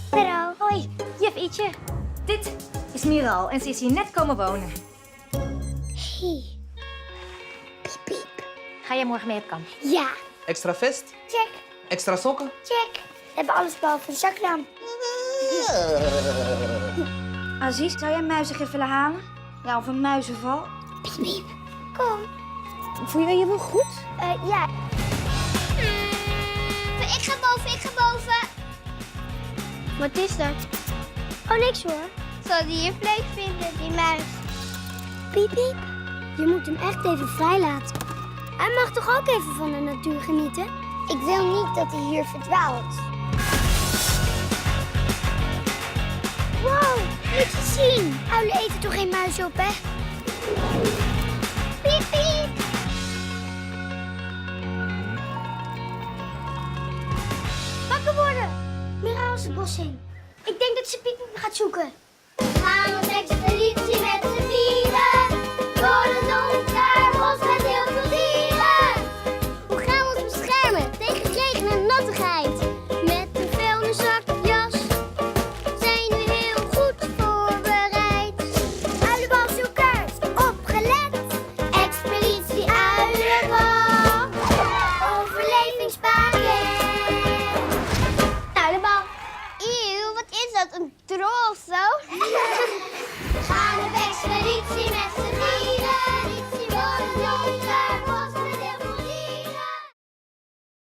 Hallo. Hoi, juf Ietje. Dit is Miral en ze is hier net komen wonen. Hey. Piep, piep. Ga jij morgen mee op kamp? Ja. Extra vest? Check. Extra sokken? Check. We hebben alles behalve een zaklamp. Aziz, zou jij een muizengif willen halen? Ja, of een muizenval? Piep, piep. Kom. Voel je je wel goed? Ja. Ik ga boven. Wat is dat? Oh, niks hoor. Zal die je leuk vinden, die muis? Piep, piep. Je moet hem echt even vrijlaten. Hij mag toch ook even van de natuur genieten? Ik wil niet dat hij hier verdwaalt. Wow, moet je zien. Uilen eten toch geen muis op, hè? Piep, piep. Wakker worden. Mira is het bos in. Ik denk dat ze Piep gaat zoeken. We gaan ons expeditie met